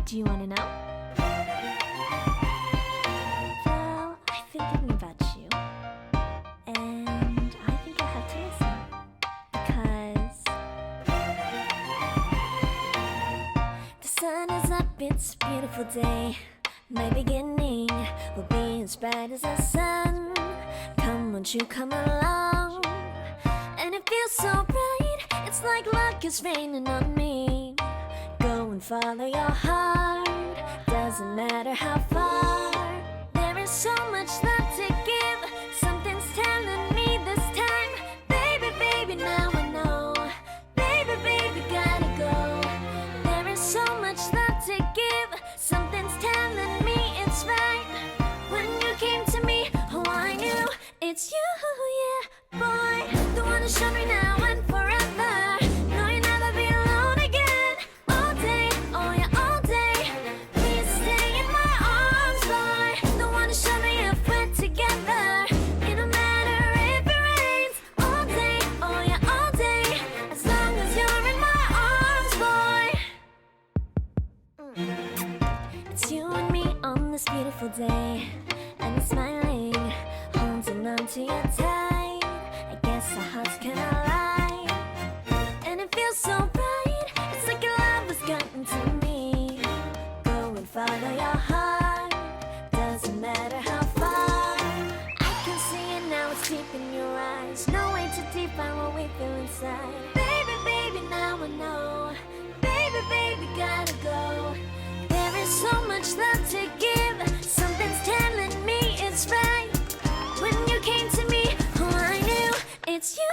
Do you want to know? Well, I've been thinking about you, and I think I have to listen, because the sun is up, it's a beautiful day. My beginning will be as bright as the sun. Come, won't you come along? And it feels so bright, it's like luck is raining on me. Go and follow your heart, doesn't matter how far. There is so much love to give, something's telling me this time. Baby, baby, now I know. Baby, baby, gotta go. There is so much love to give, something's telling me it's right. When you came to me, oh, I knew it's you, yeah, boy. The one who showed me now and forever. No, you'll never be alone again. All day, oh yeah, all day. Please stay in my arms, boy. The one who showed me if we're together. It don't matter if it rains. All day, oh yeah, all day. As long as you're in my arms, boy. It's you and me on this beautiful day, and you're smiling, holding on to your tight. I guess our hearts can align, and it feels so bright. It's like your love has gotten to me. Go and follow your heart, doesn't matter how far. I can see it now, it's deep in your eyes. No way to define what we feel inside. Baby, baby, now I know. Baby, baby, gotta go. There is so much love to give, something's telling me it's right. When you came to me, oh, I knew it's you,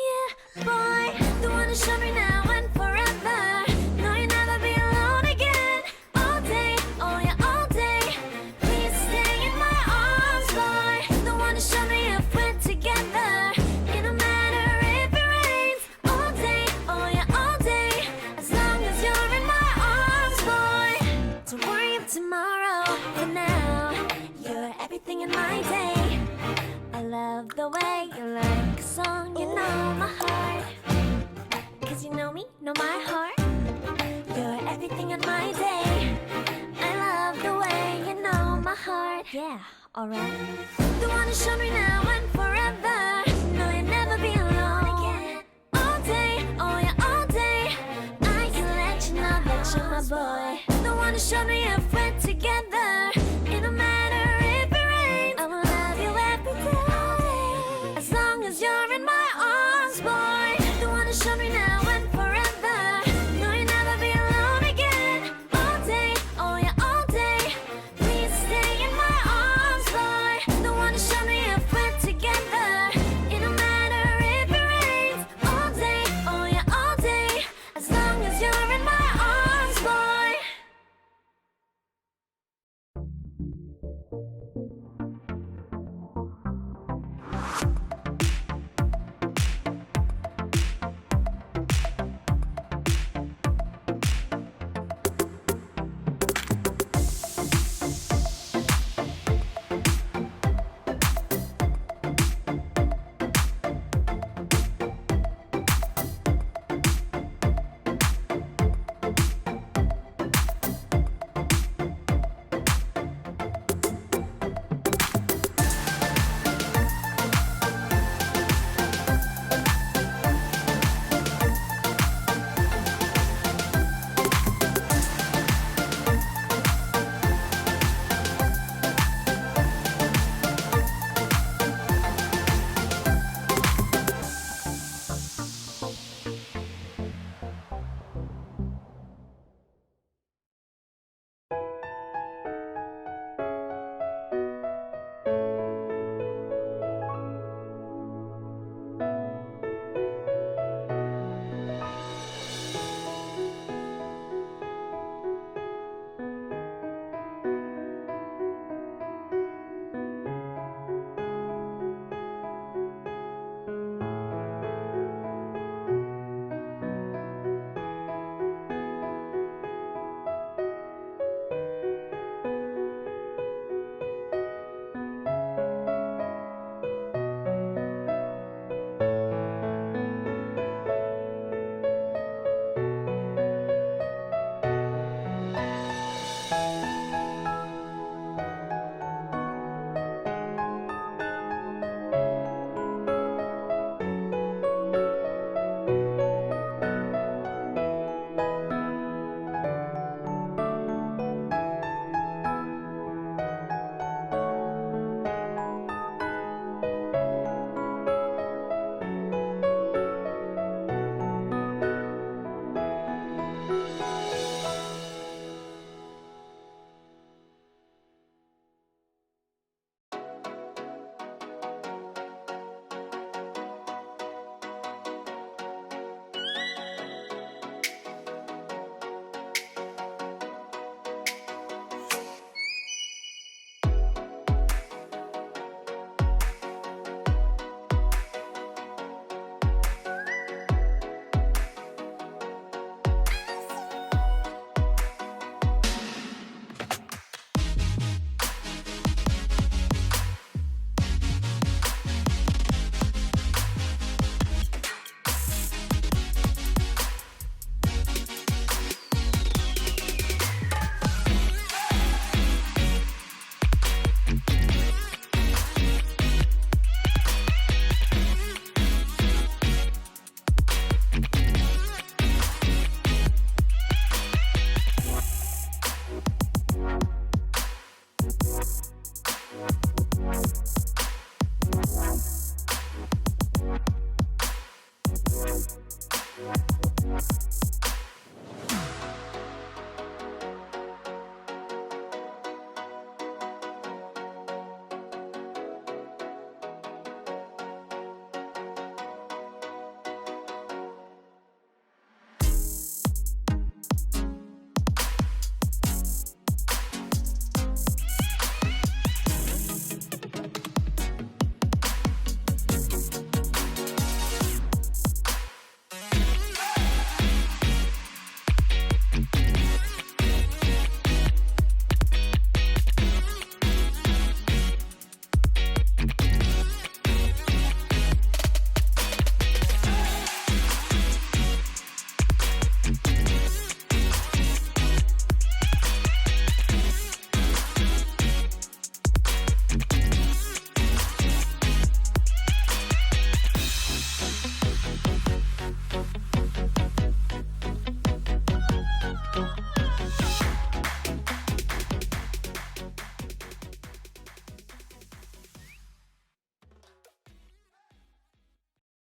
yeah, boy. The one who showed me now and forever. No, you'll never be alone again. All day, oh yeah, all day. Please stay in my arms, boy. The one who showed me if we're together. It don't matter if it rains. All day, oh yeah, all day. As long as you're in my arms, boy. Don't worry of tomorrow, for now you're everything in my day. I love the way you like a song, you know my heart. Cause you know me, know my heart. You're everything in my day. I love the way you know my heart. Yeah, alright. The one who showed me now and forever. No, you'll never be alone again. All day, oh yeah, all day. I can let you know that you're my boy. The one who showed me if we're together. It don't matter if it rains. I will love you every day. As long as you're in my arms, boy. The one who showed me now and forever. No, you'll never be alone again. All day, oh yeah, all day. Please stay in my arms, boy. The one who showed me if we're together. It don't matter if it rains. All day, oh yeah, all day. As long as you're in my arms, boy.